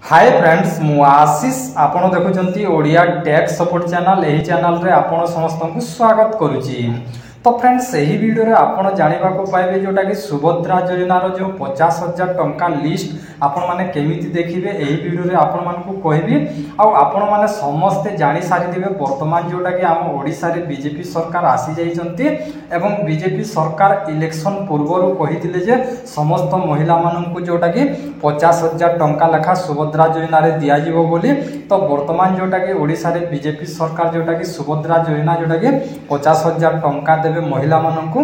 Hi friends मु आशीष आपण देखुचंती Odia tech support channel. एही चैनल रे आपण समस्त को स्वागत करूची। तो फ्रेंड्स यही वीडियो रे आपण जानिबा को पाइबे जोटा कि सुभद्रा योजना रो जो 50,000 टंका लिस्ट आपण माने केमिति देखिबे। एही वीडियो रे आपण मान को कहबी आ आपण माने समस्त जानि सारि दिबे वर्तमान जोटा कि हम ओडिसा रे बीजेपी सरकार आसी जाइचंती एवं बीजेपी सरकार इलेक्शन पूर्वरु कहिथिले जे समस्त महिला मानन को जोटा कि 50,000 टंका लेखा सुभद्रा योजना रे दिया जिवो बोली। तो वर्तमान जोटा कि ओडिसा रे बीजेपी सरकार जोटा कि सुभद्रा योजना जोटा कि 50,000 टंका देबे महिला मानन को।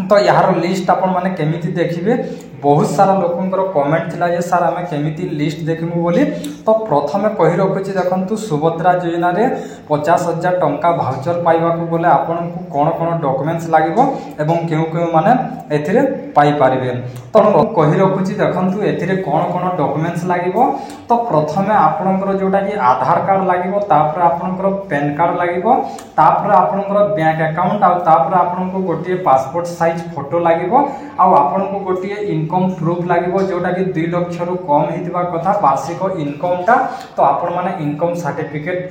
तो यार लिस्ट आपण माने केमिति देखिबे। बहुत सारा लोकंकर कमेंट थिला जे सर आमे केमिति लिस्ट देखिमु बोली। तो प्रथमे कहि रखुची देखंतु सुभद्रा योजना रे 50,000 टंका भाउचर पाइबा को बोले आपण को कोन कोन डॉक्यूमेंट्स लागिवो एवं केउ केउ माने एथिरे पाई पारिबे। तो कहि रखुची देखंतु एथिरे कोन कोन डॉक्यूमेंट्स लागिवो। तो प्रथमे आपनकर जोटा कि आधार कार्ड लागिवो, तापर आपनकर पैन कार्ड लागिवो, तापर आपनकर बैंक अकाउंट आ तापर आपनको गोटिए पासपोर्ट साइज फोटो लागिवो आ आपनको गोटिए इनकम प्रूफ लागिवो जोटा कि 2 लाख रु कम हेतिबा कथा वार्षिक इनकम टा। तो आपण माने इनकम सर्टिफिकेट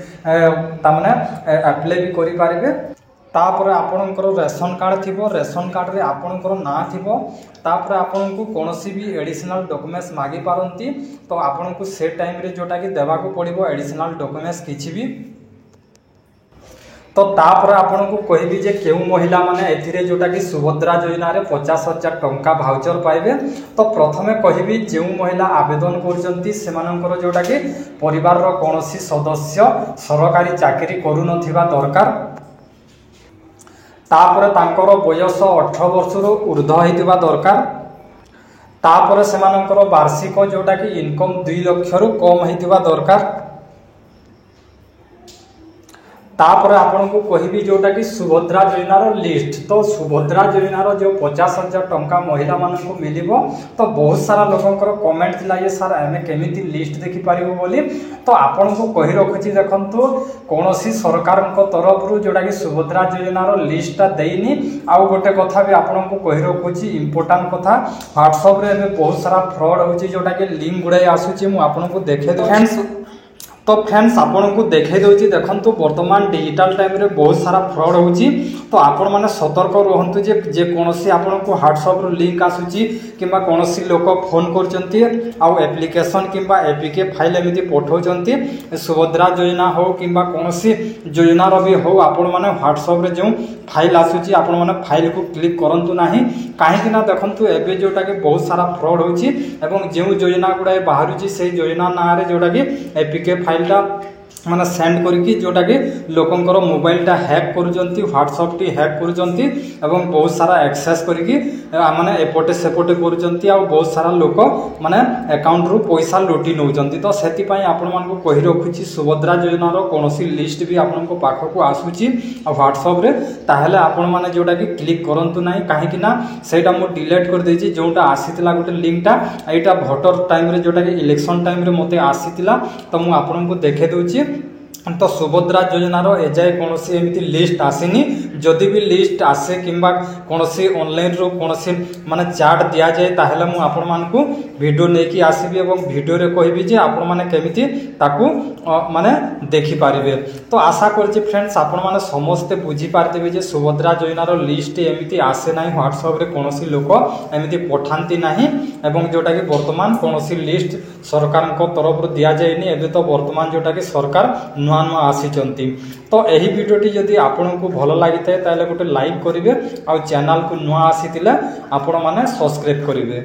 ता माने अप्लाई भी करि पारिबे। तापर आपनकर रेशन कार्ड थिबो, रेशन कार्ड रे आपनकर ना थिबो, तापर आपनको कोनोसी भी एडिशनल डॉक्यूमेंट्स मागी पारंती। तो आपनको से टाइम रे जोटा कि देबा को पड़िबो एडिशनल डॉक्यूमेंट्स किछि भी। तो तापर आपनको कहबी जे केउ महिला माने एथिरे जोटा कि सुभद्रा योजना रे 50,000 टंका भाउचर पाइबे। तो प्रथमे कहबी जे महिला आवेदन करजंती सेमानकर जोटा कि परिवार रो कोनोसी सदस्य सरकारी चाकरी करू नथिबा दरकार, तापर तांकर बयस 18 वर्ष रो ऊर्ध्व हेतिबा दरकार, तापर सेमानकर वार्षिक जोटा कि इनकम 2 लाख रु कम हेतिबा दरकार, तापर आपनको कहबी जोटा कि सुभद्रा योजना रो लिस्ट। तो सुभद्रा योजना रो जो 50,000 टंका महिला मान को मिलिबो। तो बहुत सारा लोकंकर कमेंट थिला ये सर एमे केमिति लिस्ट देखि पारिबो बोली। तो आपनको कहि रखुची देखंतु कोनोसी सरकारक तरफ रु जोटा कि सुभद्रा योजना रो लिस्टटा देइनी। आ गोटे कथा भी आपनको कहि रखुची इंपोर्टेंट कथा, WhatsApp रे एमे बहुत सारा फ्रॉड होची जोटा कि लिंक गुडे आसुची। मु आपनको देखे दो फ्रेंड्स। तो फ्रेंड्स आपन को देखे दोची देखंतु वर्तमान डिजिटल टाइम रे बहुत सारा फ्रॉड होची। तो आपण माने सतर्क रहंतु जे कोनोसी आपन को WhatsApp रो लिंक आसुची किबा कोनोसी लोक फोन करचंती आ एप्लीकेशन किबा एपीके फाइल एमिति पठौचंती सुभद्रा योजना हो किबा कोनोसी योजना रो भी हो, आपण माने WhatsApp रे जो फाइल आसुची आपण माने फाइल को क्लिक करंतु नाही। काहे कि ना देखंतु एबे जोटा कि बहुत सारा फ्रॉड होची एवं जे योजना गुडा बाहरुची से योजना ना रे जोटा कि एपीके फाइलटा माने सेंड करके जोटा कि लोकंकर मोबाइल टा हैक करूचंती, WhatsApp टी हैक करूचंती एवं बहुत सारा एक्सेस करके माने एपोटे सेपोटे करूचंती आ बहुत सारा लोक माने अकाउंट रु पैसा लुटी नउचंती। तो सेति पई आपण मान को कहि रखुची सुभद्रा योजना रो कोनोसी लिस्ट भी आपण को पाखो को आसुची आ WhatsApp रे, ताहेले आपण माने जोटा कि क्लिक करंतु नाही। काहे कि ना सेटा मु डिलीट कर देची जोटा आसीतिला गोटे लिंक टा एटा वोटर टाइम रे जोटा कि इलेक्शन टाइम रे मते आसीतिला। तो मु आपण को देखे दोची। तो सुभद्रा योजना रो एजाय कोनोसी एमिति लिस्ट आसीनी। जदि भी लिस्ट आसे किंबा कोनोसी ऑनलाइन रो कोनोसी माने चार्ट दिया जाय ताहेले मु आपण मान को वीडियो नेकी आसीबी एवं वीडियो रे कहबी जे आपण माने केमिति ताकू माने देखि पारिबे। तो आशा करछि फ्रेंड्स आपण माने समस्त बुझी पारतेबे जे सुभद्रा योजना रो लिस्ट एमिति आसे नाही, WhatsApp रे कोनोसी लोक एमिति पठांती नाही एवं जोटा कि वर्तमान कोनोसी लिस्ट सरकार को तरफ रो दिया जायनी। एबे तो वर्तमान जोटा कि सरकार नुआ नुआ आसीचंती। तो एही वीडियोटी जदि आपनको भलो लागिते ताले गोटे लाइक करिवे आ चैनल को नुआ आसीतिले आपण माने सब्सक्राइब करिवे।